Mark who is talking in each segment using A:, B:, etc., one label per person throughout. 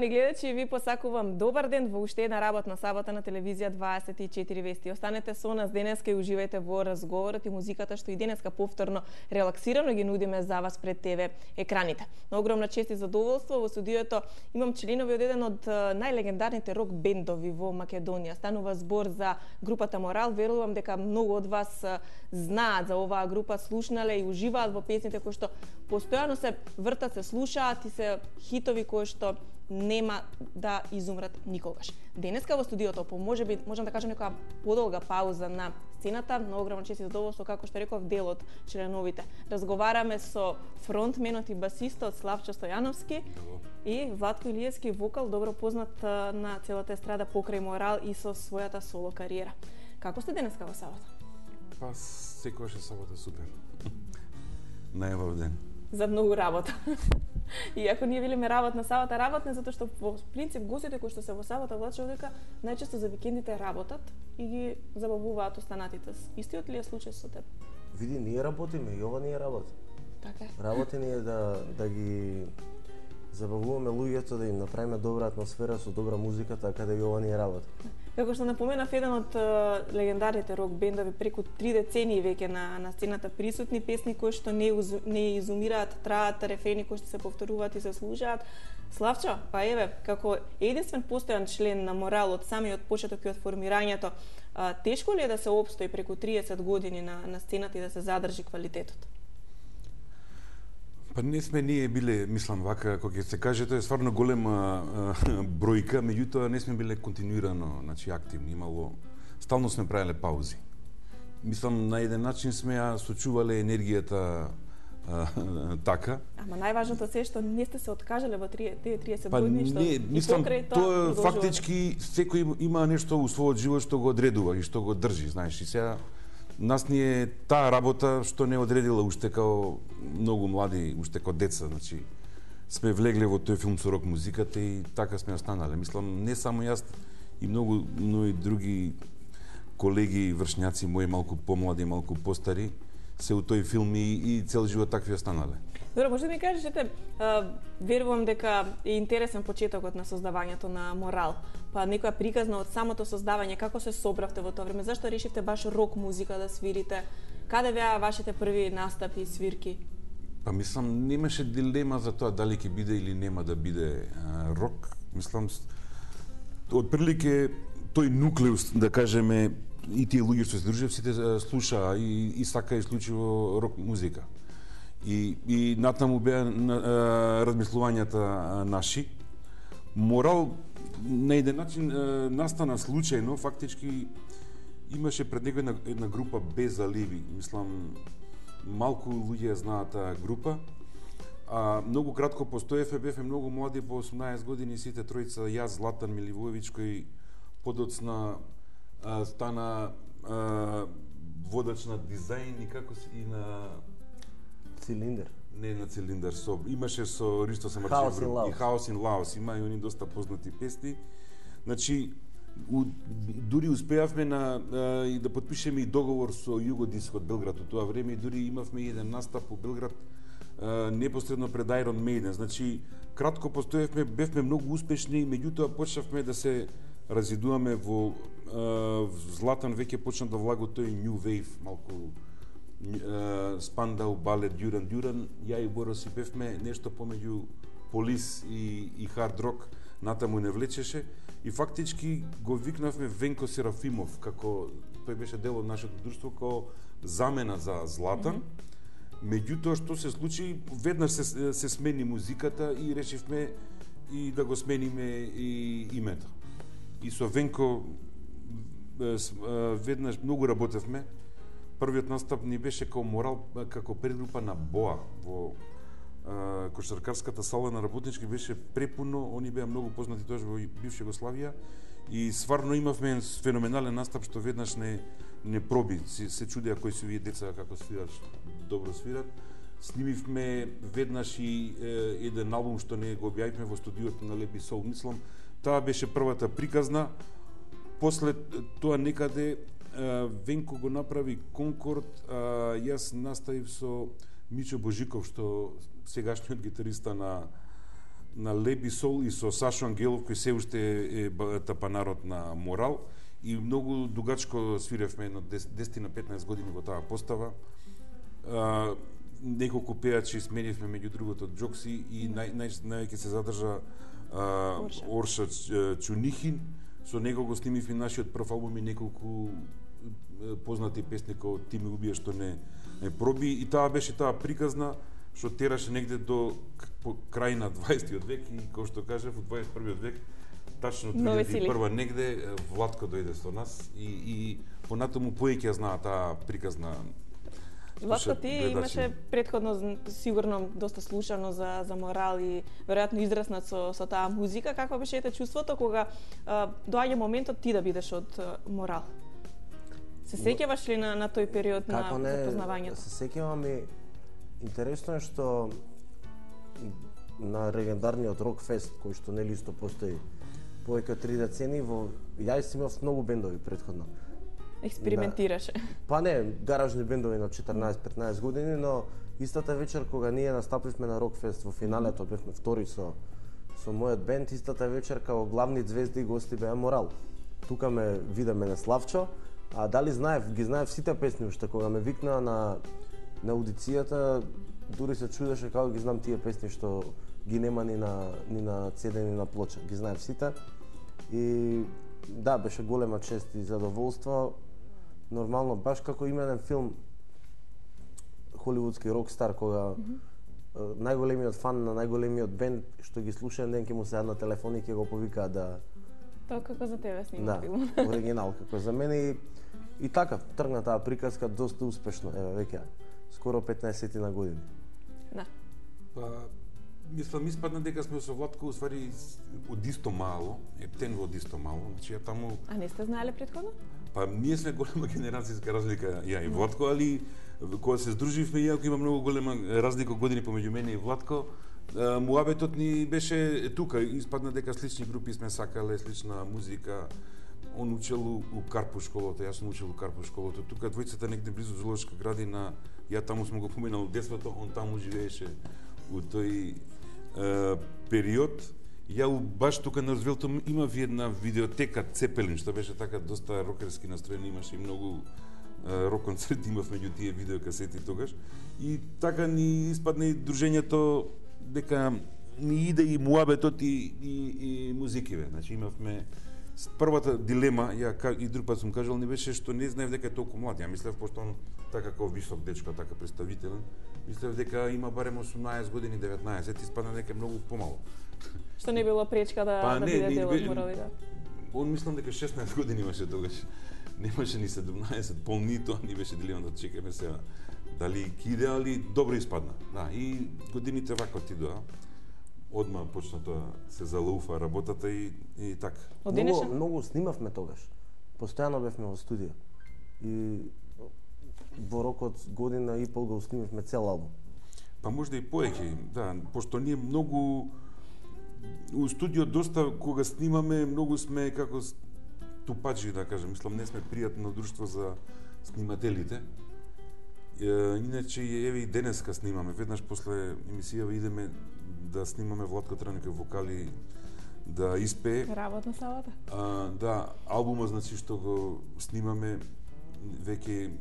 A: Почитувани гледачи, ви посакувам добар ден во уште една работна сабота на телевизија 24 вести. Останете со нас денеска и уживајте во разговорот и музиката што и денеска повторно релаксирано ги нудиме за вас пред ТВ екраните. На огромна чест и задоволство во студиото имам членови од еден од најлегендарните рок бендови во Македонија. Станува збор за групата Морал. Верувам дека многу од вас знаат за оваа група, слушнале и уживаат во песните кои што постојано се вртат, се слушаат и се хитови кои што нема да изумрат никогаш. Денеска во студиото по можеби можам да кажам некоја подолга пауза на сцената, на огромна чест и задоволство, како што реков, дел од членовите. Разговараме со фронтменот и басистот Славчо Стојановски и Владко Илиевски, вокал, добро познат на целата естрада покрај Морал и со својата соло кариера. Како сте денеска во сабота?
B: Па секогаш е сабота супер. Најубав ден.
A: За многу работа. Иако ние велиме работна сабота, работна затоа што во принцип гостите кои што се во сабота влачат дека најчесто за викендите работат и ги забавуваат останатите. Истиот ли е случај со теб?
C: Види, ние работиме и ова не е работа.
A: Така е.
C: Работа ни е да ги забавуваме луѓето, да им направиме добра атмосфера со добра музика, така да и ова не е работа.
A: Како што напоменав, еден од легендарните рок бендови, преку 3 децении веќе на сцената присутни, песни кои што не изумираат, траат, рефрени кои што се повторуваат и се слушаат. Славчо, па еве, како единствен постојан член на Морал од самиот почеток и од формирањето, тешко ли е да се опстои преку 30 години на сцената и да се задржи квалитетот?
B: Па не сме ние биле, мислам вака, кога ќе се каже, тоа е стварно голема бројка, меѓутоа не сме биле континуирано, значи активни, имало стално сме правеле паузи. Мислам на еден начин сме ја сочувале енергијата така.
A: Ама најважното се е што не сте се откажале во тие 30
B: па
A: години што
B: не, мислам, тоа фактички секој има нешто у својот живот што го одредува и што го држи, знаеш, и сега нас ни е таа работа што не одредила уште као многу млади, уште као деца, значи сме влегле во тој филм со рок музиката и така сме останале. Мислам, не само јас и многу други колеги, вршњаци мои, малку помлади, малку постари, се у тој филм и цел живот такви останале.
A: Добро, може да ми кажете, верувам дека е интересен почетокот на создавањето на Морал. Па некоја приказна од самото создавање, како се собравте во тоа време, зашто решивте баш рок музика да свирите? Каде беа вашите први настапи и свирки?
B: Па мислам, немаше дилема за тоа дали ќе биде или нема да биде рок. Мислам, од прилике тој нуклеус, да кажеме, и тие луѓе што се дружев, сите слушаа и сака исклучиво рок музика. И натаму беа размислувањата наши. Морал на еден начин настана случајно, фактички имаше пред него една група без заливи. Мислам, малку луѓе знаат таа група. Многу кратко постоевме, бевме многу млади, по 18 години, сите тројца, јас, Златан Миливоевич, кој подоцна стана водач на дизајн и како и на
C: Цилиндер.
B: Не на Цилиндер, имаше со Ристо Самарчев и Хаос ин Лаос, има и они доста познати песни. Значи, дури успеавме и да подпишеме и договор со Југодиск од Белград од тоа време и дури имавме еден настап у Белград непосредно пред Iron Maiden. Значи, кратко постоевме, бевме многу успешни, меѓутоа почнавме да се разидуваме во Златан веќе почна да влага тој New Wave, малку Спандау, Балет, Дюран, ја и Боро си бевме нешто помеѓу Полис и хард рок, натаму не влечеше и фактички го викнавме Венко Серафимов, како тој беше дел од нашето друштво, како замена за Златан. Меѓутоа што се случи, веднаш се смени музиката и решивме и да го смениме и името. И со Венко веднаш многу работевме. Првиот настап ни беше како Морал, како предгрупа на Боа во кошаркарската сала на Работнички, беше препуно, они беа многу познати тоа во бивша Југославија и стварно имавме феноменален настап што веднаш не проби. Се чудеа кои се овие деца како свират, добро свират. Снимивме веднаш и еден албум што не го објавивме во студиото на Лепи Сол. Мислам, таа беше првата приказна. После тоа некаде Венко го направи Конкорд, јас наставив со Мичо Божиков, што сегашниот гитариста на Леби Сол и со Сашо Ангелов, кој се уште е тапанарот на Морал, и многу дугачко свиревме, едно 10 на 15 години во таа постава. Неколку пеачи сменивме, меѓу другото Джокси, и највеќе се задржа Орша Чунихин, со него го снимивме нашиот прв албум и неколку познати песни како Ти ме убија што не проби, и таа беше таа приказна што тераше негде до крај на 20 век, и како што кажав, во 21 век, тачно 2001 негде, Владко дојде со нас и понатаму повеќе ја знаа таа приказна.
A: Владко, ти имаше претходно сигурно доста слушано за Морал и веројатно израснат со таа музика. Какво беше ете чувството кога доаѓа моментот ти да бидеш од Морал? Се сеќаваш ли на тој период на запознавањето?
C: Се сеќавам, и интересно е што на легендарниот Рокфест, кој што нели исто постои повеќе од 3 децени, ја имав многу бендови претходно.
A: Експериментираше.
C: Па не, гаражни бендови на 14-15 години, но истата вечер кога ние настапивме на Рокфест во финалето, бевме втори со мојот бенд, истата вечер као главни звезди и гости беа Морал. Тука ме вида мене Славчо, а дали ги знаев сите песни уште, кога ме викна на аудицијата, дури се чудеше како ги знам тие песни што ги нема ни на CD ни на плоча. Ги знаев сите. И да, беше голема чест и задоволство. Нормално, баш како има еден филм холивудски Рокстар, кога најголемиот фан на најголемиот бенд што ги слуша ден ќе му се на телефон и ќе го повикаат да...
A: Тоа како за тебе снима филм.
C: Да, оригинал како за мене, и така тргна таа приказка доста успешно, еве веќе скоро 15 на години.
A: Да.
B: Па мислам, испадна дека сме со Владко уствари од исто мало, ептен од исто мало, значи ја таму...
A: А не сте знаеле претходно?
B: Па ние сме голема генерацијска разлика, ја и Владко, али кога се здруживме, иако има многу голема разлика години помеѓу мене и Владко, муабетот ни беше тука, испадна дека слични групи сме сакале, слична музика. Он учел у Карпу школата, јас сум учел у Карпу школата. Тука двојцата негде близу Зоолошка градина, ја таму сме го поминал детството, он таму живееше у тој период. Ја баш тука на Рузвелтот имав една видеотека Цепелин, што беше така доста рокерски настроен, имаше и многу рок концерти имав меѓу тие видеокасети тогаш. И така ни испадна и дружењето дека ни иде и муабетот и музикиве. Значи имавме првата дилема, ја и друг пат сум кажал, не беше што не знаев дека е толку млад. Ја мислев, пошто он така како висок дечко, така представителен, мислев дека има барем 18 години, 19, испадна дека е многу помало.
A: Што не било пречка да биде дел од Морал, да?
B: Он мислам дека 16 години имаше тогаш. Немаше ни 17, полни тоа, ни беше дилема да чекаме сега дали ќе иде, али добро испадна. Да, и годините вако отидоа. Одма почна тоа, се залауфа работата и така.
C: Многу снимавме тогаш. Постојано бевме во студио. И во рокот година и пол го снимавме цел албум.
B: Па можда и повеќе, да, пошто ние многу у студио доста кога снимаме, многу сме како тупачи, да кажем, мислам, не сме пријатно друштво за снимателите. Иначе еве и денеска снимаме, веднаш после емисијава идеме да снимаме Владко Траников вокали да испее.
A: Работна салата.
B: Да, албумот значи што го снимаме веќе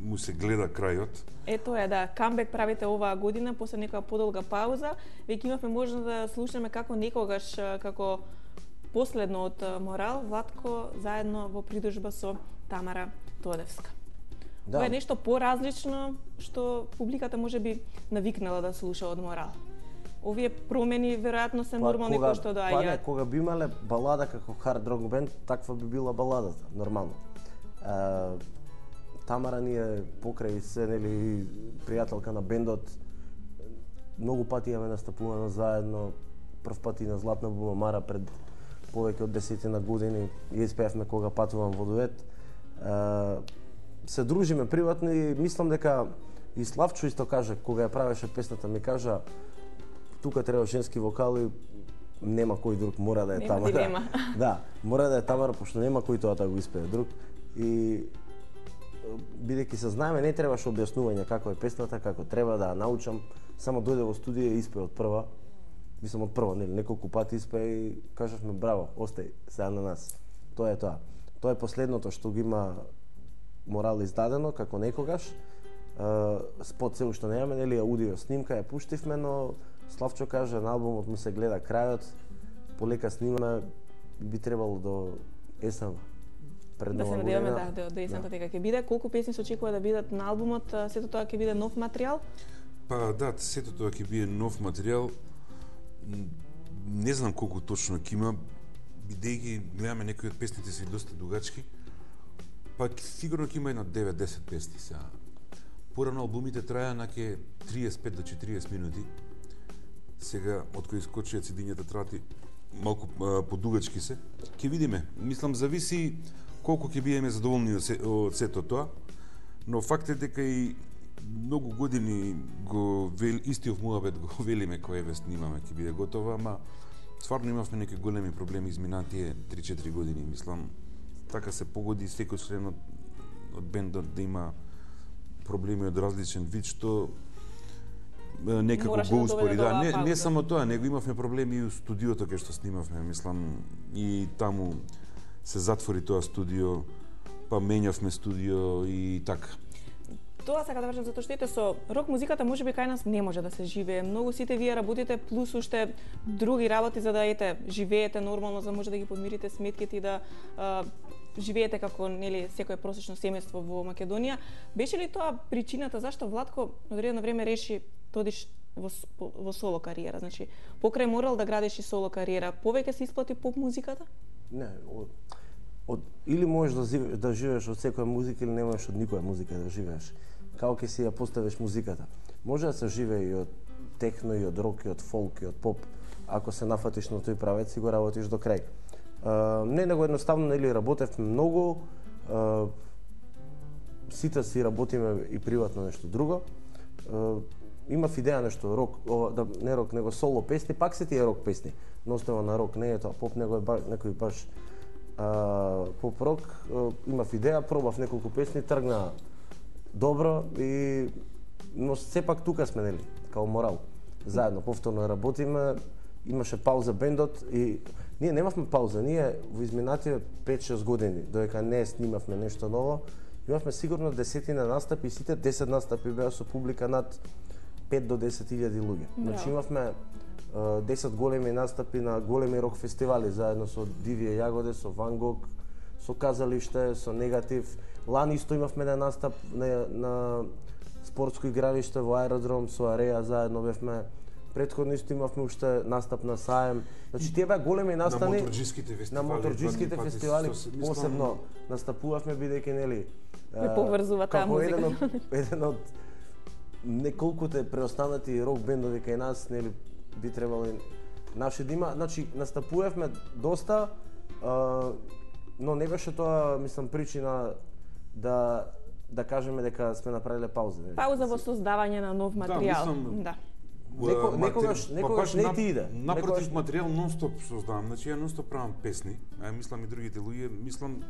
B: му се гледа крајот.
A: Ето е, да, камбек правите оваа година после некоја подолга пауза. Веќе имавме можност да слушаме како некогаш, како последно од Морал, Владко заедно во придружба со Тамара Тодевска.
C: Да.
A: Ова е нешто поразлично што публиката може би навикнала да слуша од Морал. Овие промени веројатно се нормални кои што доаѓаат.
C: Па не, кога би имале балада како хард рок бенд, таква би била баладата, нормално. Тамара ни е покрај се, нели, пријателка на бендот. Многу пати јаме настапувано заедно. Прв пат и на Златна Бубамара пред повеќе од 10 на години. Ја испеавме кога патувам во дует. Се дружиме приватно и мислам дека и Славчо исто кажа, кога ја правеше песната, ми кажа тука треба женски вокали, нема кој друг, мора да е Тамара.
A: Нема дилема.
C: Да, мора да е Тамара, пошто нема кој тоа да го испее друг. И бидејќи се знаеме, не требаше објаснување како е песната, како треба да ја научам, само дојде во студија и испее од прва. мислам од прво, нели, неколку пати испеа и кажавме браво, остај сега на нас. Тоа е тоа. Тоа е последното што ги има Морал издадено како некогаш. Спот се уште немаме, нели, аудио снимка ја пуштивме, но Славчо кажа на албумот му се гледа крајот, полека снимаме, би требало до есен.
A: Да се надеваме до есента дека ќе биде. Колку песни се очекува да бидат на албумот? Сето тоа ќе биде нов материјал?
B: Па да, сето тоа ќе биде нов материјал. Не знам колку точно ќе има, бидејќи гледаме некои од песните се доста дугачки. Па сигурно ќе има едно 9-10 песни сега. Порано албумите траја наке 35 до 40 минути. Сега, од кои скочија CD-њата трати малку подугачки се. Ќе видиме. Мислам, зависи колку ќе бидеме задоволни од сето тоа. Но факт е дека и многу години го истиот муабет го велиме кој еве снимаме, ќе биде готова, ама стварно имавме некои големи проблеми изминатие 3-4 години. Мислам, така се погоди секој член од бендот да има проблеми од различен вид, што некако го успори. Да, не само тоа, него имавме проблеми и у студиото кај што снимавме, мислам, и таму се затвори тоа студио, па менјавме студио и така.
A: Тоа сака да кажам, затоа што ете со рок музиката можеби кај нас не може да се живее. Многу сите вие работите плюс уште други работи за да живеете нормално, за да може да ги подмирите сметките и да живеете како нели секое просечно семејство во Македонија. Беше ли тоа причината зашто Владко одредено време реши да одиш во соло кариера? Значи, покрај Морал да градиш и соло кариера, повеќе се исплати поп музиката?
C: Не, или можеш да живееш од секоја музика или не можеш од никоја музика да живееш. Како ќе си ја поставиш музиката. Може да се живее и од техно, и од рок, и од фолк, и од поп. Ако се нафатиш на тој правец и го работиш до крај. Не, него едноставно нели работевме многу. Сите си работиме и приватно нешто друго. Имав идеја нешто рок, не рок, него соло песни, пак се тие рок песни. Но остава на рок, не е тоа поп, него е некој баш поп рок. Имав идеја, пробав неколку песни, тргна добро и но сепак тука сме нели, као Морал. Заедно повторно работиме, имаше пауза бендот и ние немавме пауза, ние во изминатите 5-6 години, додека не снимавме нешто ново, имавме сигурно 10 настапи и сите 10 настапи беа со публика над 5 до 10.000 луѓе. Значи имавме 10 големи настапи на големи рок фестивали заедно со Дивија Јагоде, со Ван Гог, со Казалиште, со Негатив. Лани исто имавме еден настап на спортско игралиште во Аеродром со Ареја, заедно бевме. Претходно исто имавме уште настап на Саем. Значи тие беа големи настани
B: на моторџиските
C: фестивали посебно настапувавме бидејќи нели
A: не поврзува таа музика.
C: Еден од неколкуте преостанати рок бендови кај нас, нели би требало наши да има, значи настапувавме доста, но не беше тоа, мислам, причина да кажеме дека сме направиле пауза.
A: Пауза во создавање на нов материјал. Да.
C: Некогаш не ти иде.
B: Напротив, материјал нон-стоп создавам. Значи, ја нон-стоп правам песни, мислам и другите луѓе, мислам,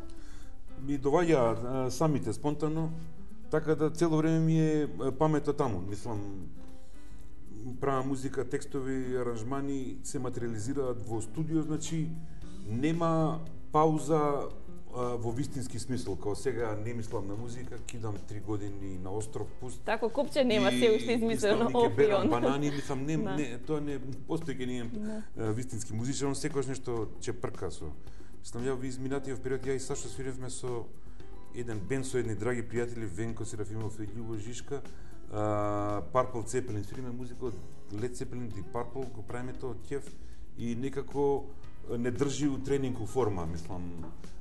B: ми доваѓа самите спонтано, така да цело време ми е памета таму. Мислам, правам музика, текстови, аранжмани, се материализираат во студио, значи, нема пауза во вистински смисол, као сега не мислам на музика, кидам 3 години на остров пуст.
A: Тако копче нема се уште измислено
B: опион. Банани, мислам, не, тоа не постои ке не вистински музичар, он секојаш нешто чепрка со. Мислам, ја во изминатиот период ја и Сашо свиревме со еден бенд со едни драги пријатели, Венко Серафимов и Љубо Жишка, Purple Zeppelin, свириме музика од Led Zeppelin и Purple, го правиме тоа од ќеф и некако не држи у тренинг форма, мислам.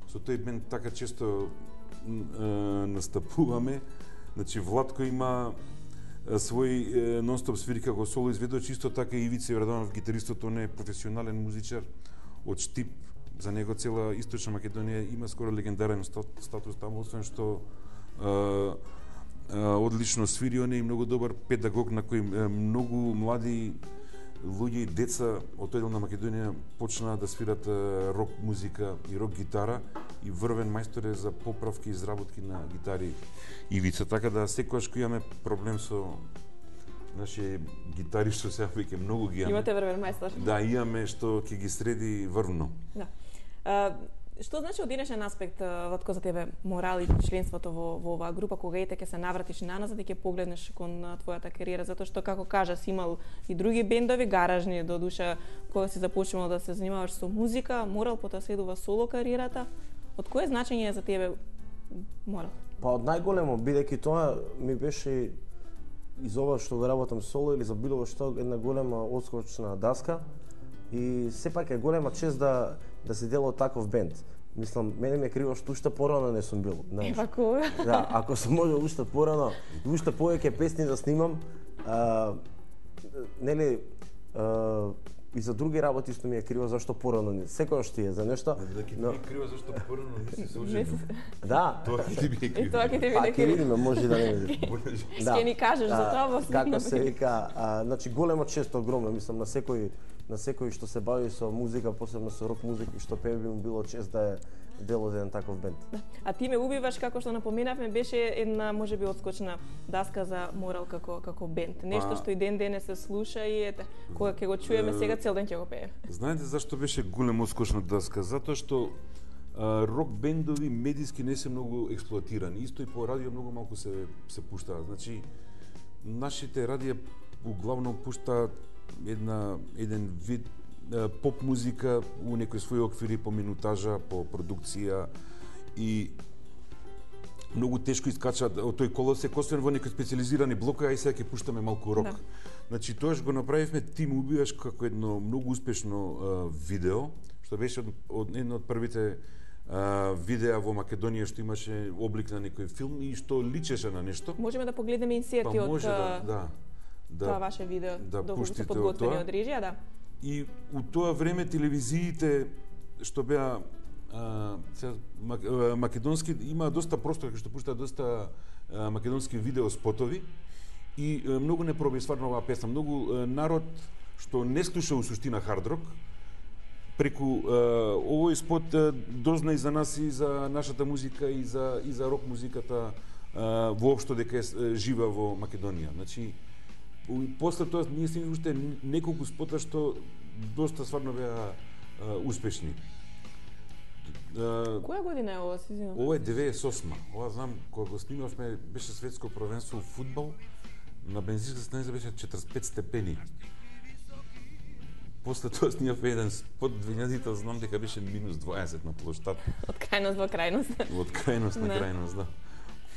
B: Со тој бенд така често настапуваме. Значи Владко има свој нон-стоп свири како соло изведувач, исто така и Ивица Јорданов, гитаристот, он е професионален музичар од Штип. За него цела Источна Македонија има скоро легендарен статус таму, освен што одлично свири, он е и многу добар педагог на кој многу млади луѓе и деца од тој дел на Македонија почнаа да свират рок музика и рок гитара и врвен мајстор е за поправки и изработки на гитари Ивица, така да секогаш кој имаме проблем со наши гитари што сега веќе многу ги имаме.
A: Имате врвен мајстор.
B: Да, имаме што ќе ги среди врвно.
A: Да. Што значи од денешен аспект, Владко, за тебе морал и членството во оваа група, кога ете ќе се навратиш наназад и ќе погледнеш кон твојата кариера, затоа што како кажа си имал и други бендови, гаражни до душа, кога си започнал да се занимаваш со музика, морал потоа следува соло кариерата. Од кое значење е за тебе морал?
C: Па од најголемо, бидејќи тоа ми беше из ова што го работам соло или за било што една голема отскочна даска и сепак е голема чест да се дел од таков бенд. Мислам, мене ме криво што уште порано не сум бил.
A: Ева кога?
C: Да, ако сум можел уште порано, уште повеќе песни да снимам, нели, и за други работи што ми е криво зашто порано не. Секојаш ти е за нешто.
B: Да ќе ти е криво зашто порано не си се оженил.
C: Да.
B: Тоа ќе ти биде криво.
A: И тоа ќе ти
C: Па
A: биде
C: ќе
A: криво.
C: видиме, може да не биде.
A: Ќе ни кажеш за тоа во
C: Како се вика, значи голема чест огромна, мислам на секој што се бави со музика, посебно со рок музика, што пее би му било чест да е дел од еден таков бенд.
A: А ти ме убиваш, како што напоменавме, беше една можеби отскочна даска за морал како бенд. Нешто што и ден денес се слуша и ете, кога ќе го чуеме сега цел ден ќе го пееме.
B: Знаете зашто беше голема отскочна даска? Затоа што рок бендови медиски не се многу експлоатирани. Исто и по радио многу малку се пуштаат. Значи нашите радија углавно пуштаат еден вид поп музика у некои своји оквири по минутажа, по продукција и многу тешко искачаат од тој колосек, освен во некои специализирани блокови, а и сега ќе пуштаме малку рок.
A: Да.
B: Значи тоаш го направивме Ти ме убиваш како едно многу успешно видео, што беше од едно од првите видеа во Македонија што имаше облик на некој филм и што личеше на нешто.
A: Можеме да погледнеме инсерти од тоа ваше видео, доколку се подготвени од режија, да.
B: И у тоа време телевизиите што беа македонски има доста простор кај што пуштаат доста македонски видео спотови и многу не проби стварно оваа песна. Многу народ што не слуша у суштина хард рок преку овој спот дозна и за нас и за нашата музика и за рок музиката воопшто дека жива во Македонија. Значи после тоа ние сме уште неколку спота што доста стварно беа успешни.
A: Која година е ова, се извинувам?
B: Ова е 98. Ова знам кога го снимавме беше светско првенство во фудбал. На бензинска станица беше 45 степени. После тоа снимавме еден спот 2000-та, знам дека беше минус 20 на плоштад.
A: Од крајност во крајност.
B: Од крајност на крајност, да.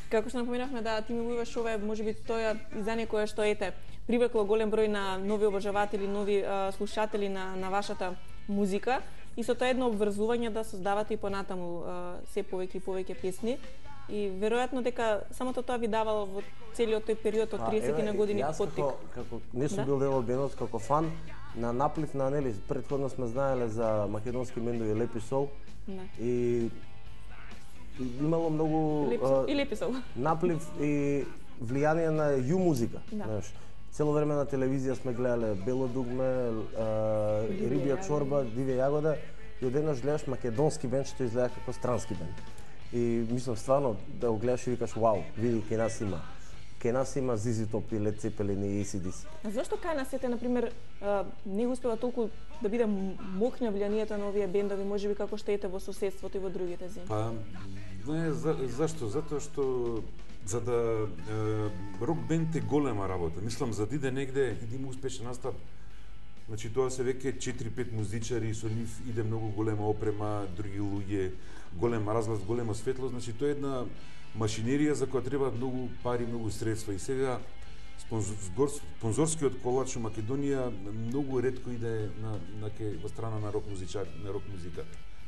A: Како што напоменавме, да, ти ме убиваш, ова е можеби тоа издание кое што ете привлекло голем број на нови обожаватели, нови слушатели на вашата музика и со тоа едно обврзување да создавате и понатаму се повеќе и повеќе песни. И веројатно дека самото тоа ви давало во целиот тој период од 30 на години поттик.
C: Како не сум бил дел од бендот, како фан на наплив на нели претходно сме знаеле за македонски бендови Лепи Сол. И имало многу
A: Лепи Сол.
C: Наплив и влијание на ју музика, знаеш. Цело време на телевизија сме гледале Бело дугме, Рибја чорба, Дивја јагода и одеднаш гледаш македонски бенд што изгледа како странски бенд. И мислам стварно да го гледаш и викаш вау, види кај нас има. Кај нас има ZZ Top и Led Zeppelin и AC/DC.
A: А зошто кај нас ете на пример не успева толку да биде мокна влијанието на овие бендови, можеби како што ете во соседството и во другите земји?
B: Па не, зашто? Затоа што за да рок бенд е голема работа. Мислам за да иде негде и да има успешен настап. Значи тоа се веќе 4-5 музичари, со нив иде многу голема опрема, други луѓе, голем разглас, голема светлост, значи тоа е една машинерија за која треба многу пари, многу средства и сега спонзорскиот колач во Македонија многу ретко иде во страна на рок музика.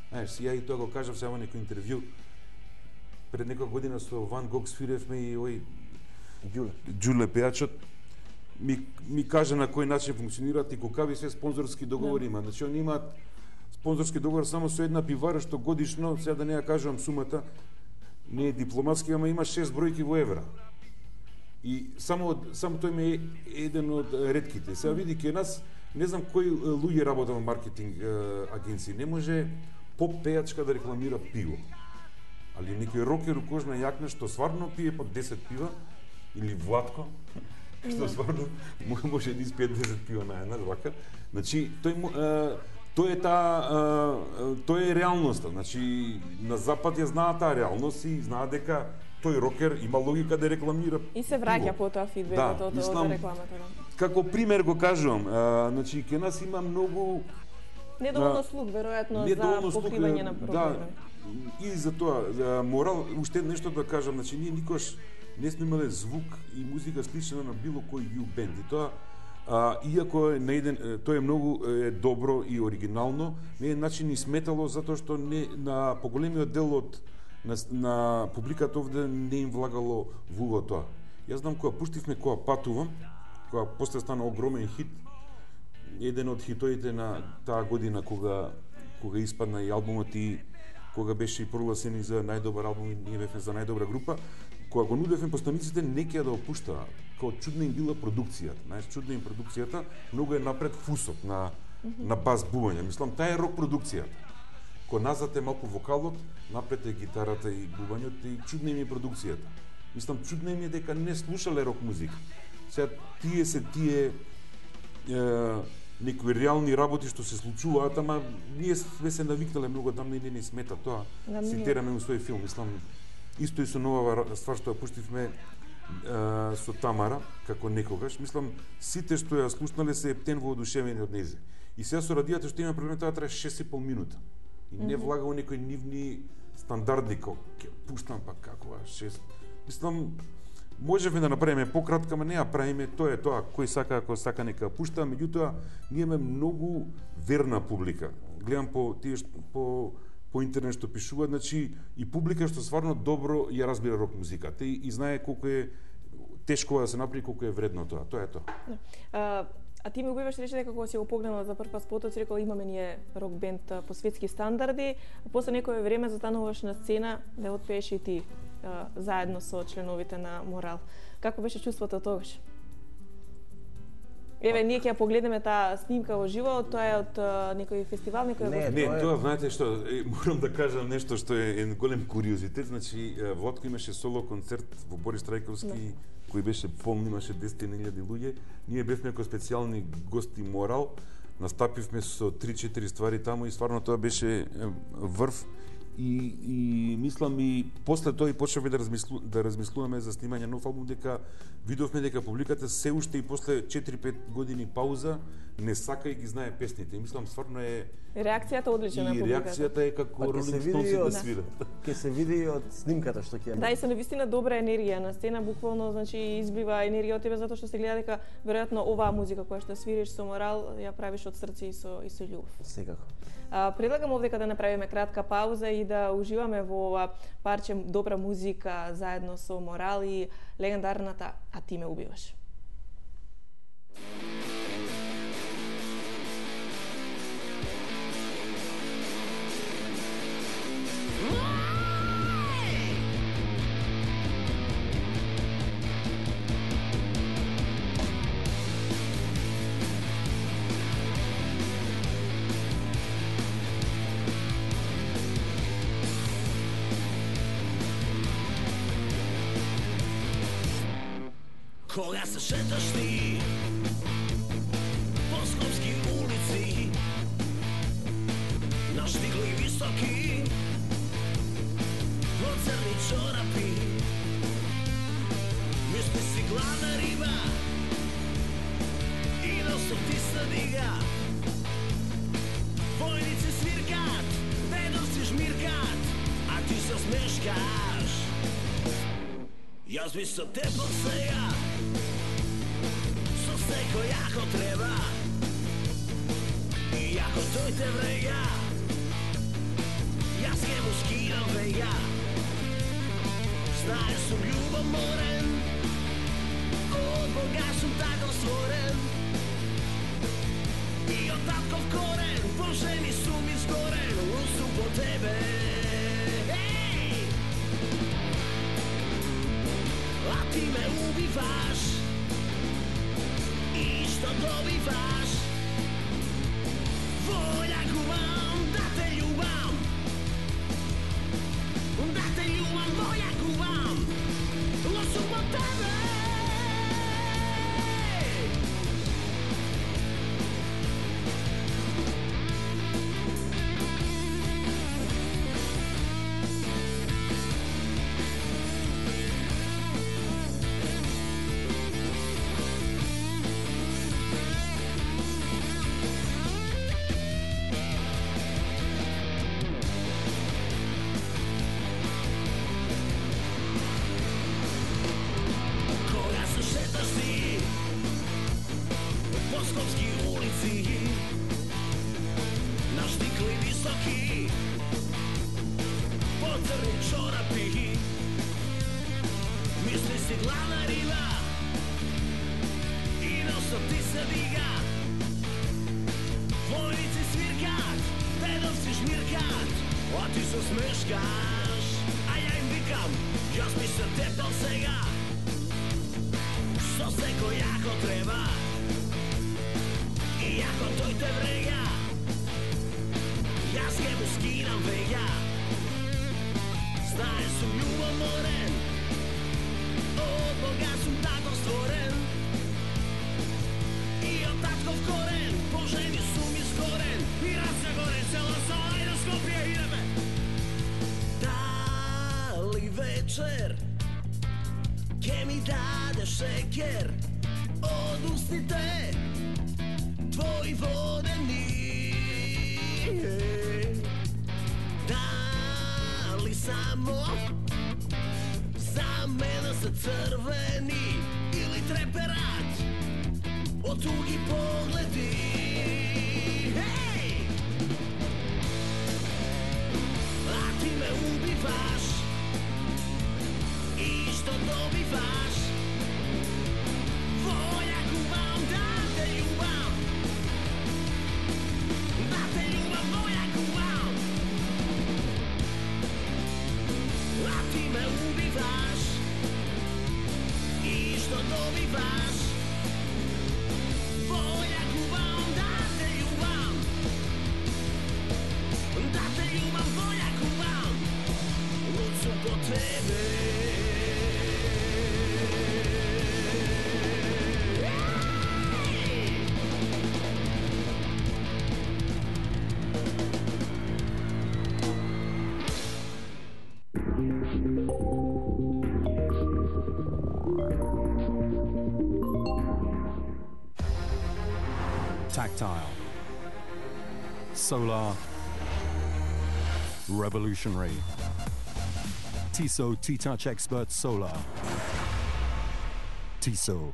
B: Знаеш, ја и тоа го кажав сега во некој интервју. Пред неколку година со Ван Гог свиревме и овој Ѓуле пејачот ми кажа на кој начин функционираат и какви се спонзорски договори има. Значи они имаат спонзорски договор само со една пивара што годишно, сега да не ја кажувам сумата, не е дипломатски, ама има 6 бројки во евра. И само тој ме е еден од ретките. Сега види ке нас, не знам кои луѓе работат во маркетинг агенции, не може поп пејачка да рекламира пиво. Али некој рокер у кожна јакна што стварно пие по 10 пива или Владко, што стварно може да испие 10 пиво на една вака. Значи тој е реалноста. Значи на запад ја знаат таа реалност и знаат дека тој рокер има логика да рекламира.
A: И се враќа по тоа фидбекот од рекламата.
B: Како пример го кажувам, значи ке нас има многу
A: недоволно слух веројатно за покривање на проблеми.
B: Да, и за тоа морал уште нешто да кажам, значи ние никош не сме имале звук и музика слична на било кој ју бенд. И тоа иако е тоа е многу добро и оригинално, на еден начин ни сметало затоа што на поголемиот дел од на публиката овде не им влагало во тоа. Јас знам кога пуштивме Кога патувам, кога после стана огромен хит, еден од хитоите на таа година кога испадна и албумот и кога беше и прогласен и за најдобар албум и ние бевме за најдобра група, кога го нудевме постаниците не ќе да опуштаа. Као чудна им била продукцијата. Знаеш, чудна им продукцијата, многу е напред фусот на бас бубање. Мислам, таа е рок продукцијата. Кога назад е малку вокалот, напред е гитарата и бубањот и чудна им е продукцијата. Мислам, чудна им е дека не слушале рок музика. Сега тие некои реални работи што се случуваат, ама ние сме се навикнале многу да не смета тоа. Цитираме у свој филм, мислам, исто и со нова ствар што ја пуштивме со Тамара, како некогаш, мислам, сите што ја слушнале се ептен воодушевени од незе. И сега со радијата што има проблем, тоа трае 6,5 минута. И не влага во некои нивни стандардни, како ќе пуштам па како 6. Мислам, можеме да направиме пократка, ама не ја правиме, тоа е тоа, кој сака, ако сака нека пушта, меѓутоа ние имаме многу верна публика. Гледам по интернет што пишуваат, значи и публика што стварно добро ја разбира рок музиката и знае колку е тешко да се направи, колку е вредно тоа. Тоа е тоа.
A: А ти ми убиваш рече дека кога си го погледнала за прв пат спотот, си рекол имаме ние рок бенд по светски стандарди, а после некое време застануваш на сцена да отпееш и ти заедно со членовите на Морал. Како беше чувството тогаш? Еве, ние ќе ја погледнеме таа снимка во живо, тоа е од некој фестивал, некој
B: Не, тоа знаете што, морам да кажам нешто што е голем куриозитет, значи Владко имаше соло концерт во Борис Трајковски, кој беше полн, имаше 10.000 луѓе. Ние бевме како специјални гости Морал, настапивме со 3-4 ствари таму и стварно тоа беше врв. И мислам и после тоа и почнавме да размислуваме за снимање нов албум, дека видовме дека публиката се уште и после 4-5 години пауза не сака и ги знае песните. И мислам стварно е
A: реакцијата одлична на публиката.
B: И реакцијата е како Ролинг Стоунс да свират.
C: Ќе се види и од снимката што ќе.
A: Да, и се навистина добра енергија на сцена, буквално, значи избива енергија од тебе затоа што се гледа дека веројатно оваа музика која што свириш со Морал ја правиш од срце и со љубов.
C: Секако.
A: Предлагам овдека да направиме кратка пауза и да уживаме во ова парче добра музика заедно со Морал и легендарната А ти ме убиваш.
D: Кога се шеташ ти по скопски улици, наштигли високи во црни чорапи, мисли си главна риба и носот ти се дига. Војници свиркат, дедовци жмиркат, а ти се смешкаш. Јас би со те сега, со секој ако треба, и ако тој те врега, јас ке му скинам вега. Знаеш, сум љубоморен, од Бога сум тако створен, и од татков корен, по жени сум изгорен, сум по тебе. А ти ме убиваш и што добиваш? Волја губам да те љубам, волја губам, но сум од тебе. си главна риба и носот ти се дига. Твојци свиркат, дедовци шмиркат, а ти се смешкаш. А ја им викам, јас ми се тепал сега, со секој јако треба. И ако тој те врега, јас ке му скинам вега. Знае сум љубоморен, од Бога сум тако створен. И од татков корен, по жени сум изгорен. И раца горен, цела сала и на Скопје идеме. Дали вечер ке ми даде шекер од устите твои водени? Дали само за мене се црвени или треперат од туги погледи? Хеј! А ти ме убиваш и што добиваш? Воја кувам да те љубам, да те љубам, воја кувам. А ти ме убиваш и што добиваш? Воја кувам да те љубам, да те љубам, воја кувам. Луд сум по тебе.
E: Tactile, solar, revolutionary. Tissot T-Touch Expert Solar. Tissot.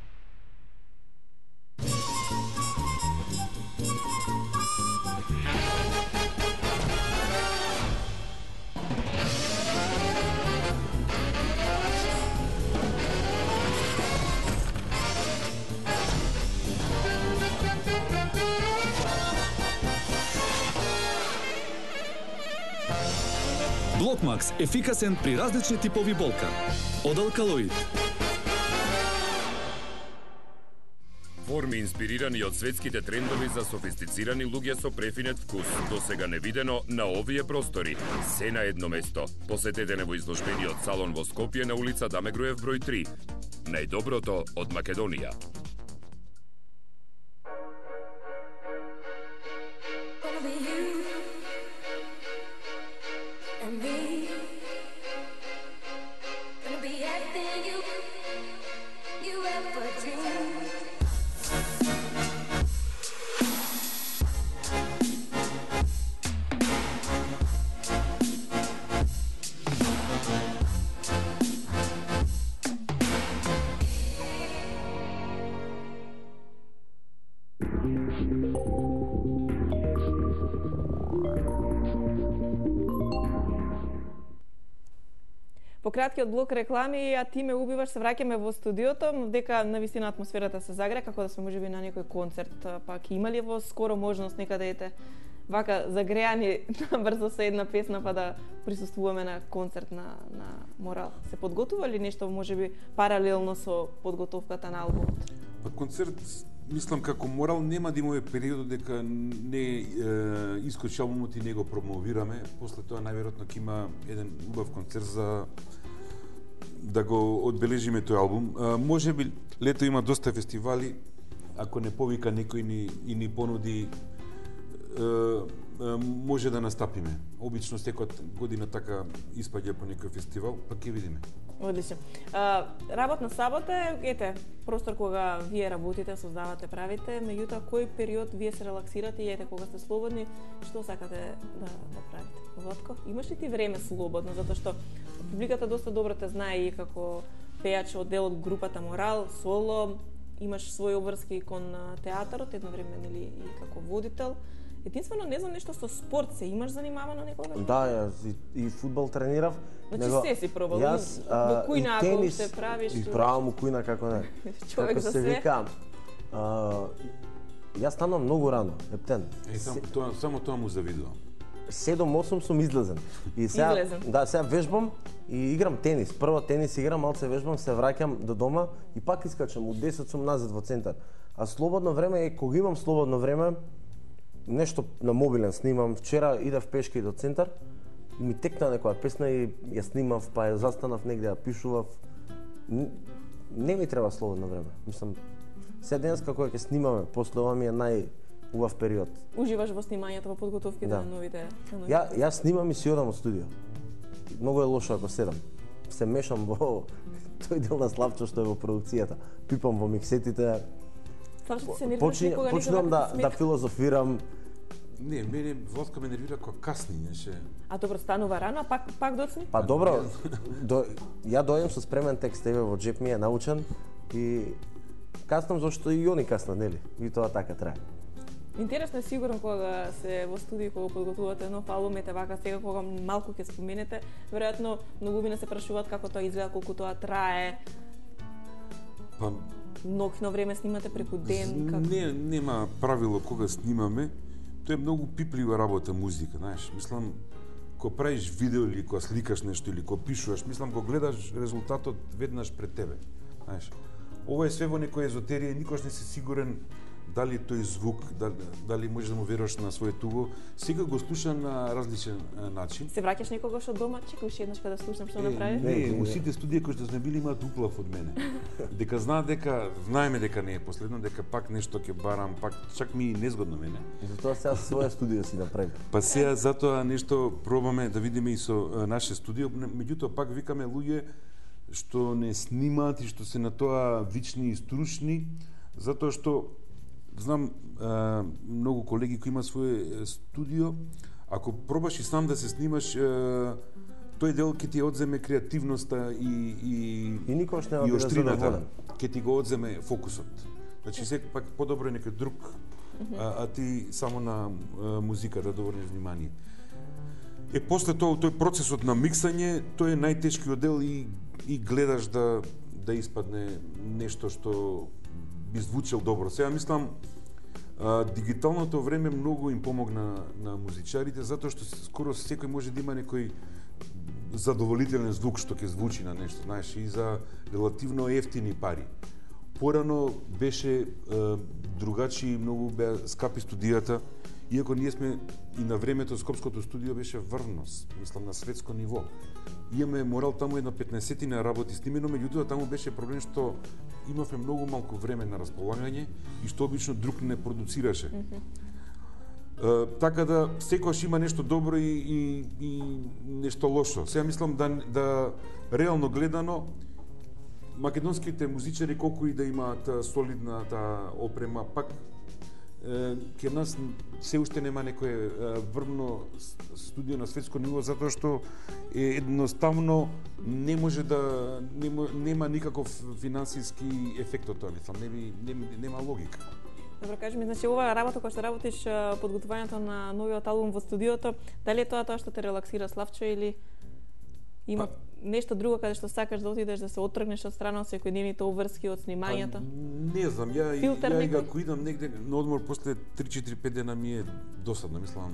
F: Блокмакс ефикасен при различни типови болка. Од алкалоид.
G: Форми инспирирани од светските трендови за софистицирани луѓе со префинет вкус, досега невидено на овие простори. Се на едно место. Посетете во изложбениот салон во Скопје на улица Даме Груев број 3. Најдоброто од Македонија.
A: По краткиот блок реклами, а ти ме убиваш, се враќаме во студиото, дека навистина атмосферата се загре, како да сме можеби на некој концерт, пак има ли во скоро можност нека да ете вака загреани брзо со една песна па да присуствуваме на концерт на Морал? Се подготува ли нешто можеби паралелно со подготовката на албумот?
B: Па концерт мислам како Морал нема да имаме период дека не искочи албумот и не го промовираме. После тоа најверојатно ќе има еден убав концерт за да го одбележиме тој албум. Можеби лето има доста фестивали, ако не повика некој ни понуди, може да настапиме. Обично секоја година така испаѓа по некој фестивал, па ќе видиме.
A: Одлично. Работна сабота, ете, простор кога вие работите, создавате, правите, меѓутоа кој период вие се релаксирате и ете кога сте слободни, што сакате да правите? Владко, имаш ли ти време слободно, затоа што публиката доста добро те знае и како пејач од дел од групата Морал, соло, имаш своји обврски кон театарот, едно време нели и како водител. Единствено не знам нешто со спорт се имаш занимавано некогаш?
C: Да, јас и фудбал тренирав.
A: Значи се си пробал.
C: Јас
A: кујна ако
C: тенис,
A: уште правиш.
C: И правам кујна како не.
A: Човек
C: како
A: за
C: се
A: све.
C: вика. Јас станам многу рано, ептен.
B: Само тоа му завидувам.
C: 7-8 сум излезен. И сега,
A: Излезен.
C: да, сега вежбам и играм тенис. Прво тенис играм, малце вежбам, се враќам до дома и пак искачам. У 10 сум назад во центар. А слободно време е кога имам слободно време, нешто на мобилен снимам. Вчера идев пешки до центар и ми текна некоја песна и ја снимав, па ја застанав негде, ја пишував. Не ми треба слободно време. Мислам, сега денеска кога ќе снимаме, после ова ми е најубав период.
A: Уживаш во снимањето, во подготовките
C: Да.
A: на новите.
C: Јас снимам и си одам од студио. Многу е лошо ако седам. Се мешам во тој дел на Славчо што е во продукцијата. Пипам во миксетите.
A: Славчо, ти се нервираш никога
C: Почнувам да филозофирам.
B: Не, мене Владка ме нервира кога касни, неше.
A: А добро, станува рано, а пак доцни?
C: Па добро, ја дојдем со спремен текст, еве во джеп ми е научен и каснам зашто и они каснат, нели? И тоа така трае.
A: Интересно е сигурно кога се во студио, кога подготвувате нов албум, ете вака сега кога малку ќе споменете, веројатно многумина се прашуваат како тоа изгледа, колку тоа трае.
B: Па
A: Ноќно време снимате преку ден, како?
B: нема правило кога снимаме. Тоа е многу пиплива работа музика, знаеш. Мислам, кога правиш видео или кога сликаш нешто или кога пишуваш, мислам кога гледаш резултатот веднаш пред тебе, знаеш. Ова е све во некоја езотерија, никош не си сигурен дали тој звук, дали можеш да му веруваш на своето уго. Сега го слушам на различен начин.
A: Се враќаш некогаш од дома, чекај уште еднаш кога да слушам што направи?
B: Не, у сите студија кои што сме били имаат уплав од мене. Дека знаеме дека не е последно, дека пак нешто ќе барам, пак чак ми е незгодно мене.
C: Затоа сега своја студио си направи.
B: Па сега затоа нешто пробаме да видиме и со наше студио, меѓутоа пак викаме луѓе што не снимаат и што се на тоа вични и стручни, затоа што знам многу колеги кои имаат свое студио, ако пробаш и сам да се снимаш, тој дел ќе ти одземе креативноста и
C: никош нема да
B: оштрината,
C: задоволен.
B: ќе ти го одземе фокусот. Значи сепак пак подобро е некој друг, а ти само на музика да доволиш внимание. После тоа, тој процесот на миксање, тој е најтешкиот дел и гледаш да испадне нешто што би звучел добро. Сега мислам, дигиталното време многу им помогна на музичарите, затоа што скоро секој може да има некој задоволителен звук што ќе звучи на нешто, знаеш, и за релативно ефтини пари. Порано беше другачи, многу беа скапи студијата, иако ние сме и на времето Скопското студио беше врвност, мислам на светско ниво. Имаме морал таму една 15-тина работи снимено, меѓутоа таму беше проблем што имавме многу малку време на располагање и што обично друг не продуцираше. Така да секогаш има нешто добро и нешто лошо. Сега мислам да реално гледано македонските музичари колку и да имаат солидната опрема, пак ке нас се уште нема некое врвно студио на светско ниво, затоа што едноставно не може да нема никаков финансиски ефект од тоа, мислам, нема логика.
A: Добро, кажи ми, значи ова работа која што работиш, подготвувањето на новиот албум во студиото, дали е тоа што те релаксира, Славчо, или има нешто друго каде што сакаш да отидеш да се отргнеш од страна од секојдневните обврски од снимањето?
B: Не знам, ја ако идам негде на одмор после 3-4-5 дена ми е досадно, мислам.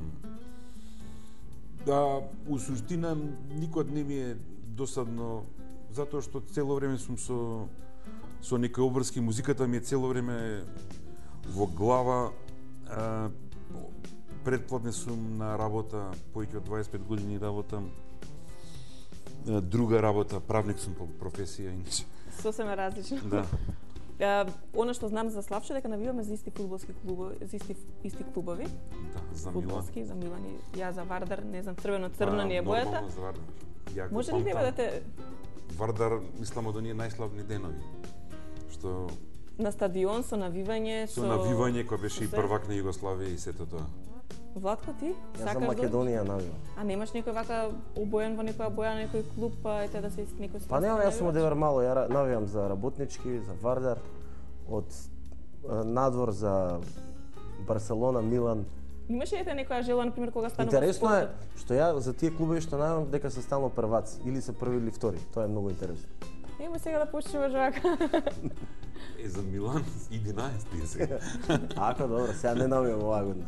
B: Да, у суштина никогаш не ми е досадно, затоа што цело време сум со некои обврски, музиката ми е цело време во глава. Предплатне сум на работа, повеќе од 25 години работам. Друга работа, правник сум по професија, иначе.
A: Сосема различно.
B: Да.
A: Она што знам за Славчо дека навиваме за исти фудбалски клубови, за исти клубови.
B: Да, за Милан.
A: Фудбалски, за Милан и ја за Вардар, не знам, црвено-црна ни е бојата.
B: За Вардар.
A: Може ли да бидете
B: Вардар, мислам, од оние најславни денови. Што
A: на стадион со навивање,
B: со навивање кој беше и првак на Југославија и сето тоа.
A: Владко, ти?
C: Јас за Македонија навивам.
A: А немаш некој вака обоен во некоја боја, некој клуб, па ете да се иски некој...
C: Па нема, јас сум од Евер-Мало, ја навивам за Работнички, за Вардар, од надвор за Барселона, Милан
A: Имаше ли те некоја желба, например, кога станува
C: Интересно е
A: спортот?
C: што ја за тие клубови што најавам дека се стално прваци или се први или втори. Тоа е многу интересно.
A: Ево сега да почнуваш вака.
B: За Милан 11 сега.
C: Ако добро, сега не навивам оваа година.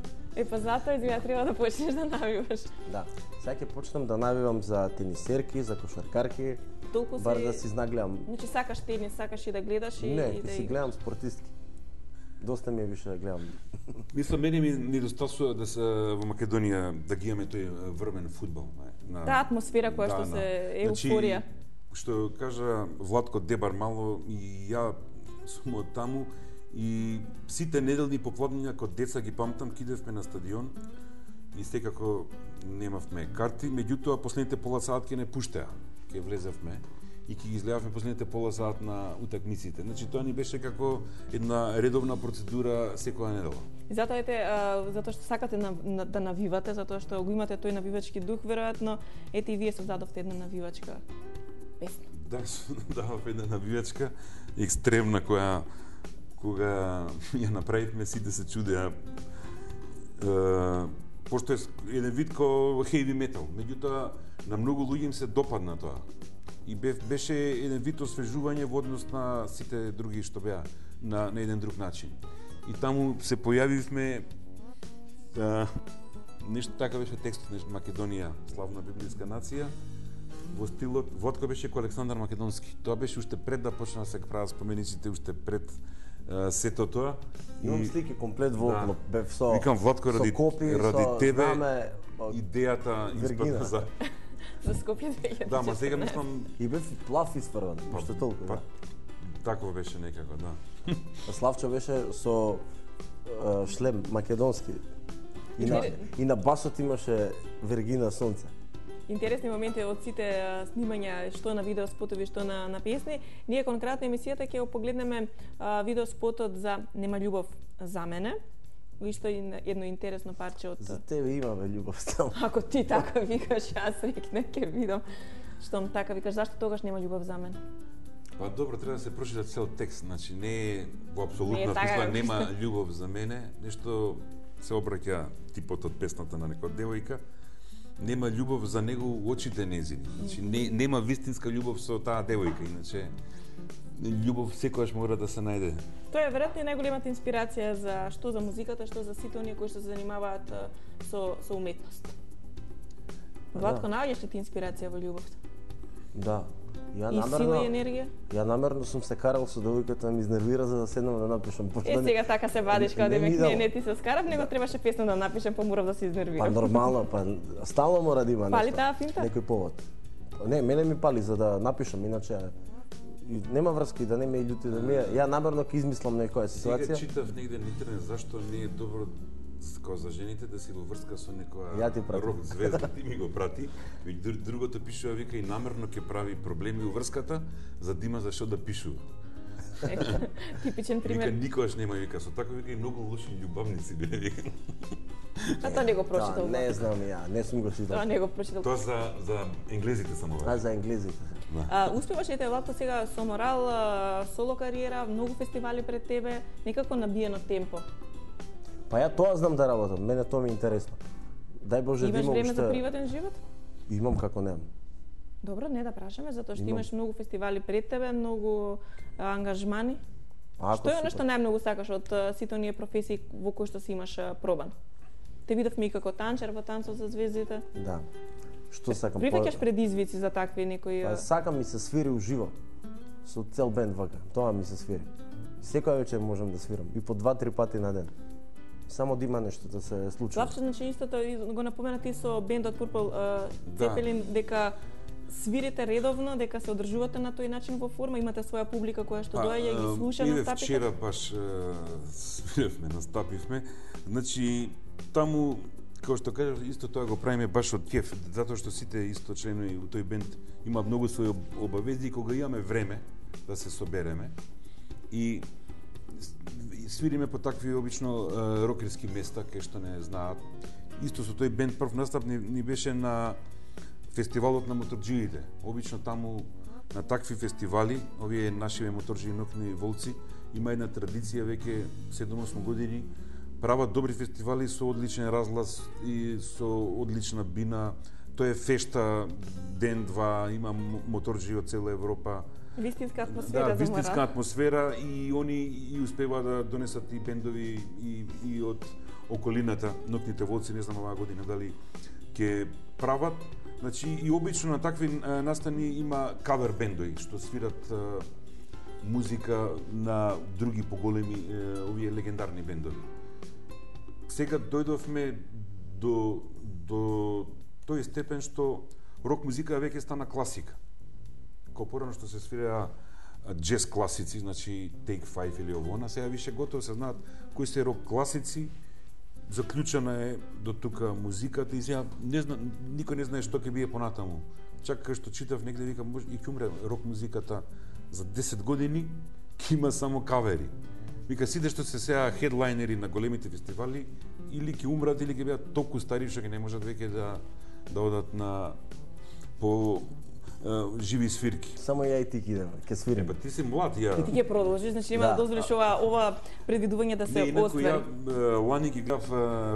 A: Па затоа изгледа треба да почнеш да навиваш.
C: Да. Сега ќе почнам да навивам за тенисерки, за кошаркарки,
A: Толку
C: бар да си изнагледам.
A: Значи сакаш тенис, сакаш и да гледаш и
C: Не,
A: да
C: ќе си
A: играш.
C: гледам спортистки. Доста ми е више да гледам.
B: Мислам, мене ми недостасува да се во Македонија да ги имаме тој врвен фудбал.
A: Таа атмосфера која што се еуфорија.
B: Што кажа Владко Дебар мало и ја сум од таму и сите неделни попладнина кога деца ги памтам кидевме на стадион и секако немавме карти, меѓутоа последните пола саат ќе не пуштеа, ќе влезевме и ќе ги изгледавме последните пола саат на утакмиците. Значи тоа ни беше како една редовна процедура секоја недела.
A: И затоа затоа што сакате да навивате, затоа што го имате тој навивачки дух, веројатно ете и вие создадовте една навивачка песна.
B: Да, давав една навивачка екстремна која кога ја направивме сите се чудеа пошто е еден вид ко heavy metal, меѓутоа на многу луѓе им се допадна тоа. И беше еден вид освежување во однос на сите други што беа на еден друг начин. И таму се појавивме нешто така беше текстот, нешто Македонија, славна библиска нација, во стилот Владко беше ко Александар Македонски. Тоа беше уште пред да почна да се прават спомениците, уште пред сето тоа.
C: Имам слики комплет во оклоп, бев со
B: Викам Владко ради тебе
C: знаме,
B: идејата испадна за
A: За Скопје 2014.
B: Да, ма сега мислам
C: и бев плав испрван, уште толку, да.
B: Такво беше некако, да.
C: Славчо беше со шлем македонски. И на басот имаше Вергина Сонце.
A: Интересни моменти од сите снимања, што на видеоспотови, што на песни. Ние конкретно емисијата ќе го погледнеме видеоспотот за Нема љубов за мене. Исто едно интересно парче од...
C: За тебе имаме љубов само.
A: Ако ти така викаш, јас рекне ќе видам. Штом така викаш, зашто тогаш нема љубов за мене?
B: Па добро, треба да се прочита цел текст, значи не е во апсолутна
A: така,
B: смисла нема љубов за мене, нешто се обраќа типот од песната на некоја девојка. Нема љубов за него у очите незини. Значи нема вистинска љубов со таа девојка, иначе љубов секогаш мора да се најде.
A: Тоа е веројатно најголемата инспирација за што за музиката, што за сите оние кои што се занимаваат со уметност. Владко, наоѓаш ли ти инспирација во љубовта?
C: Да. Ја
A: И сила и енергија?
C: Ја намерно сум се карал со девојката да ми изнервира за да седнам да напишам.
A: Сега така се вадиш као демек не ти се скарав, него
C: Да.
A: требаше песна да напишем, па морав да се изнервирам.
C: Па нормално, па стално мора да има нешто.
A: Пали таа финта?
C: Некој повод. Не, мене ми пали за да напишам, иначе нема врска и да не ме љути да ми. Ја намерно ќе измислам некоја
B: Сега
C: ситуација.
B: читав негде на интернет зашто не е добро како за жените да си во врска со некоја
C: Ја ти пратам.
B: рок звезда, ти ми го прати. Другото пишува вика и намерно ќе прави проблеми во врската за да има за што да пишува.
A: Типичен
B: Вика
A: пример.
B: никогаш нема вика со така вика и многу лоши љубавници биле вика.
A: А тоа не го прочитал.
C: Не знам ја, не сум го читал.
A: Тоа не го прочитал.
B: Тоа за енглезите само.
C: А за енглезите.
A: Успеваш ете Владко сега со Морал, соло кариера, многу фестивали пред тебе, некако набиено темпо.
C: Па ја тоа знам да работам, мене тоа ми е интересно. Дај Боже да
A: Имаш
C: има
A: време
C: уште...
A: за приватен живот?
C: Имам како немам.
A: Добро, не да прашаме, затоа што
C: Имам.
A: имаш многу фестивали пред тебе, многу ангажмани. Што е она што најмногу сакаш од сите оние професии во кои што си имаш пробан? Те видовме и како танчер во Танцот за звездите.
C: Да. Што сакам?
A: Привеќаш предизвици за такви некои...
C: Па сакам ми се свири уживо. Со цел бенд вака. Тоа ми се свири. Секоја вечер можам да свирам и по 2-3 пати на ден. Само да има нешто да се случи.
A: Славче, значи истото го напомена ти со бендот Purple Zeppelin, дека свирите редовно, дека се одржувате на тој начин во форма, имате своја публика која што доаѓа и ги слуша на стапите?
B: Вчера баш свиревме, настапивме. Значи, таму, како што кажав, исто тоа го правиме баш од кеф, затоа што сите исто членови у тој бенд имаат многу своји обавези и кога имаме време да се собереме и свириме по такви обично рокерски места кај што не знаат. Исто со тој бенд прв настап ни беше на фестивалот на моторџиите. Обично таму на такви фестивали, овие нашиве моторџии Нокни волци, има една традиција веќе 7-8 години, прават добри фестивали со одличен разглас и со одлична бина. Тоа е фешта ден-два, има моторџи од цела Европа.
A: Вистинска атмосфера за
B: вистинска атмосфера и они и успеваат да донесат и бендови и од околината. Ноќните волци, не знам оваа година дали ќе прават. Значи и обично на такви настани има кавер бендови што свират музика на други поголеми овие легендарни бендови. Сега дојдовме до тој степен што рок музика веќе стана класика. Ко порано што се свираа джез класици, значи Take 5 или овона, сега више готово се знаат кои се рок класици, заклучена е до тука музиката и сега не знам, никој не знае што ќе биде понатаму. Чак кај што читав негде вика може и ќе умре рок музиката за 10 години, ќе има само кавери. Вика сите што се сега хедлайнери на големите фестивали или ќе умрат или ќе бидат толку стари што ќе не можат веќе да одат на по живи свирки.
C: Само ја и ти идеме, ќе свирим.
B: Ти си млад, ја.
A: И ти ќе продолжиш, значи нема да дозволиш ова предвидување да се оствари.
B: Ја лани ги гледав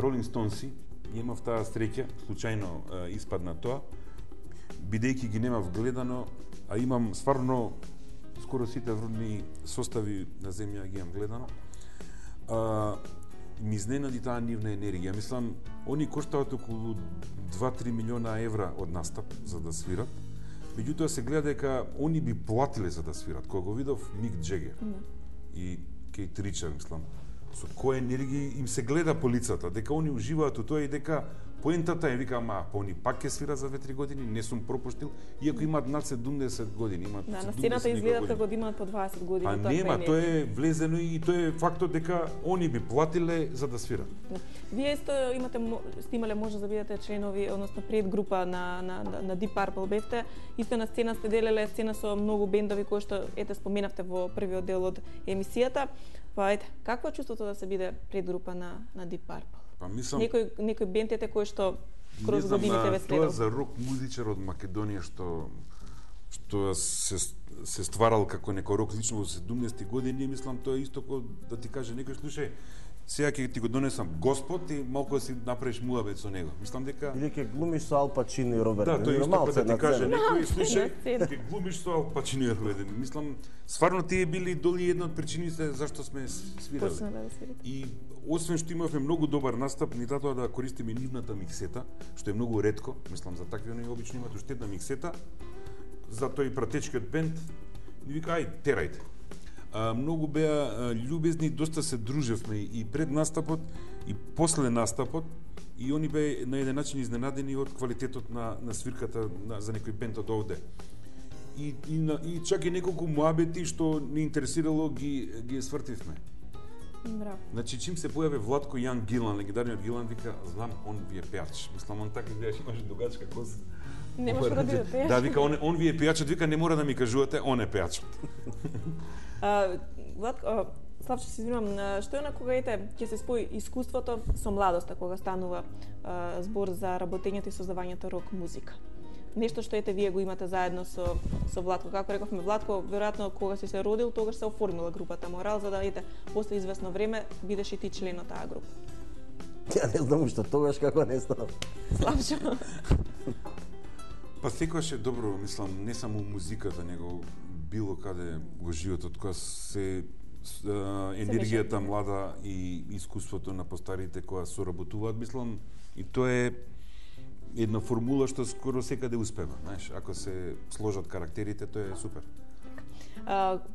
B: Rolling Stones-и, имав таа среќа, случајно испадна тоа, бидејќи ги немав гледано, а имам стварно скоро сите врудни состави на земја ги имам гледано. Ми изненади таа нивна енергија. Мислам, они коштаат околу 2-3 милиона евра од настап за да свират. Меѓутоа се гледа дека они би платиле за да свират. Кога го видов Мик Джегер и Кейт Ричард, мислам, со која енергија им се гледа по лицата, дека они уживаат у тоа и дека поентата е, вика, па они пак ќе свира за 2-3 години, не сум пропуштил, иако имаат над 70 години, имаат 70
A: на сцената изгледат како да имаат по 20 години.
B: А нема, тоа е влезено и тоа е фактот дека они би платиле за да свират.
A: Вие исто сте имале можност да бидете членови, односно предгрупа на Deep Purple бевте, исто на сцена сте делеле сцена со многу бендови кои што споменавте во првиот дел од емисијата. Па ете, какво е чувството да се биде предгрупа на Deep Purple?
B: Па мислам,
A: некој бендите кои што кроз годините ве следел.
B: Тоа за рок музичар од Македонија што се стварал како некој рок лично во 70-ти години, мислам тоа е исто како да ти каже некој слушај, сега ќе ти го донесам Господ и малку да си направиш муабет со него. Мислам дека
C: или ќе глумиш со Ал Пачино и Роберт
B: Де Ниро. Да, тоа исто како да ти каже некој слушај, ќе глумиш со Ал Пачино и Роберт Де Ниро. Мислам, стварно тие били доли една од причините зашто сме свирале. И освен што имавме многу добар настап, ни датоа да користиме нивната миксета, што е многу ретко, мислам за такви они обично имаат уште една миксета, затоа и пратечкиот бенд ни вика ај терајте. Многу беа љубезни, доста се дружевме и пред настапот и после настапот и они беа на еден начин изненадени од квалитетот на свирката за некој бенд од овде. И чак и неколку муабети што не интересирало ги свртивме.
A: Браво.
B: Значи чим се појави Владко Јан Гилан, легендарниот Гилан, вика, знам, он ви е пеач. Мислам, он така гледаш, имаше дугачка коса.
A: Не може да биде пеач.
B: Да, вика, он ви е пеачот, вика, не мора да ми кажувате, он е пеачот.
A: Владко, Славчо, се извинувам, што е на кога ќе се спои искуството со младоста, кога станува збор за работењето и создавањето рок музика? Нешто што вие го имате заедно со Владко. Како рековме, Владко, веројатно кога си се родил, тогаш се оформила групата Морал, за да после известно време бидеш и ти член од таа група.
C: Ја не знам што тогаш како не знам.
A: Славчо.
B: Па секогаш е добро, мислам, не само музиката, него било каде во животот, кога се енергијата млада и искуството на постарите која соработуваат, мислам, и тоа е една формула што скоро секаде успева, знаеш, ако се сложат карактерите, тоа е супер.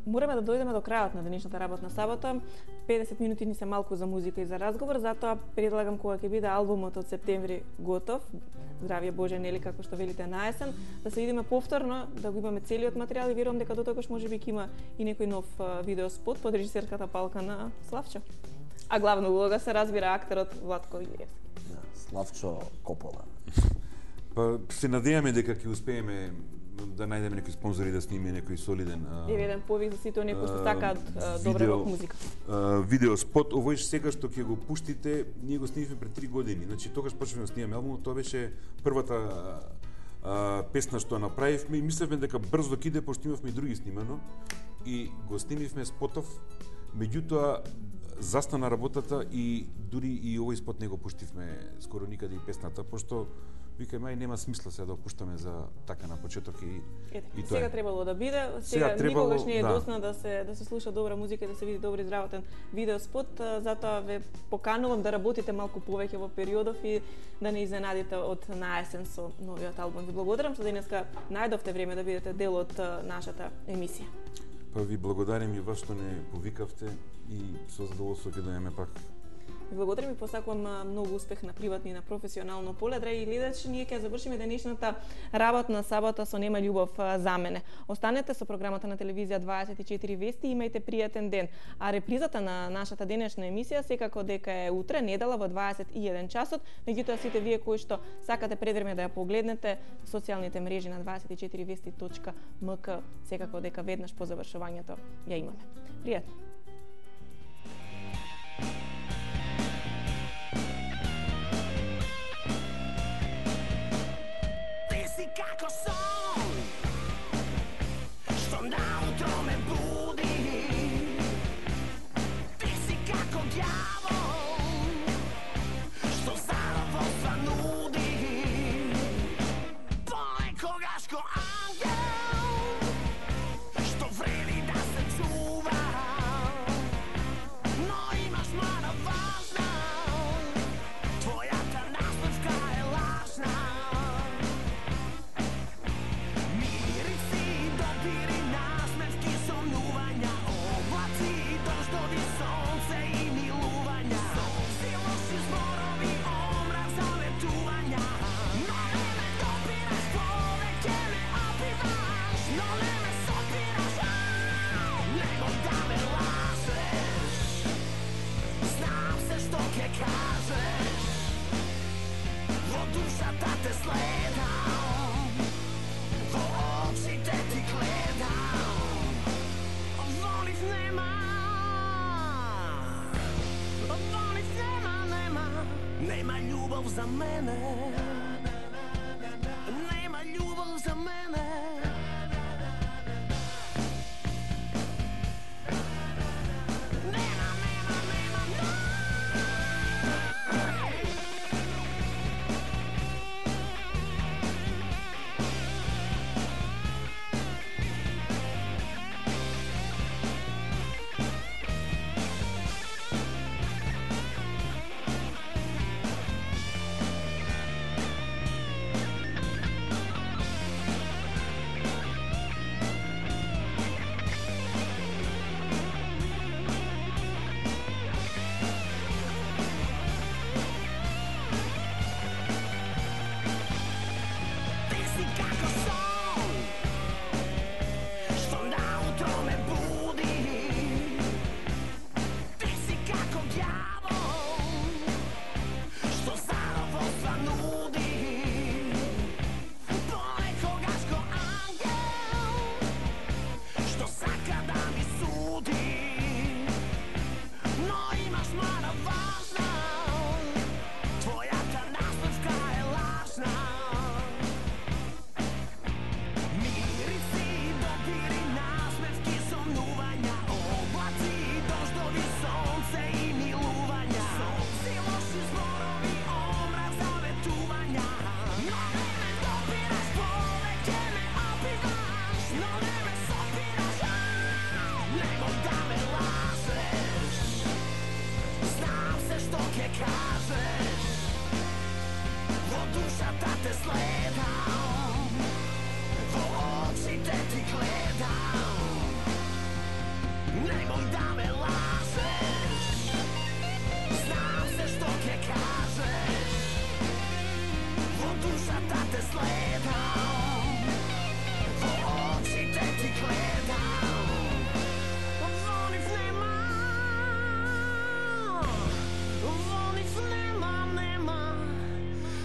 A: Мораме да дојдеме до крајот на денешната работна сабота. 50 минути ни се малку за музика и за разговор, затоа предлагам кога ќе биде албумот од септември готов, здравје Боже, нели како што велите на есен, да се видиме повторно, да го имаме целиот материјал и верувам дека дотогаш можеби ќе има и некој нов видеоспот под режисерската палка на Славчо. А главна улога се разбира актерот Владко Илиевски.
C: Славчо Копола.
B: Па се надеваме дека ќе успееме да најдеме некои спонзори да снимиме некој солиден
A: еден повик за сите оние кои што сакаат добра рок музика.
B: Видео спот, овој сега што ќе го пуштите, ние го снимивме пред 3 години. Значи тогаш почнавме да снимаме албумот, тоа беше првата песна што направивме и мислевме дека брзо ќе иде, пошто имавме и други снимано и го снимивме спотов. Меѓутоа застана работата и дури и овој спот не го пуштивме скоро никаде и песната, пошто вика мај нема смисла сега да пуштаме за така на почеток и тоа.
A: Сега требало да биде, сега никогаш не е доцна да се слуша добра музика и да се види добро изработен видеоспот, затоа ве поканувам да работите малку повеќе во периодов и да не изненадите од наесен со новиот албум. Ви благодарам што денеска најдовте време да бидете дел од нашата емисија.
B: Па ви благодарим и вас што не повикавте и со задоволство ќе дојдеме пак.
A: Ви благодарам и посакувам многу успех на приватно и на професионално поле. Драги гледачи, ние ќе завршиме денешната работна сабота со Нема љубов за мене. Останете со програмата на телевизија 24 вести и имајте пријатен ден. А репризата на нашата денешна емисија секако дека е утре, недела во 21 часот. Меѓутоа сите вие кои што сакате предвреме да ја погледнете, социјалните мрежи на 24vesti.mk секако дека веднаш по завршувањето ја имаме. Пријатно.
D: Како сон, што наутро ме буди. Ти си како ѓавол, што задоволства нуди. Понекогаш ко ангел, што вреди да се чува. Но имаш мана важна, твојата насмевка е лажна. Душата те следам, во очите ти гледам. Волив нема, нема љубов за мене. Нема љубов за мене.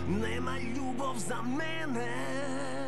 D: Нема љубов за мене.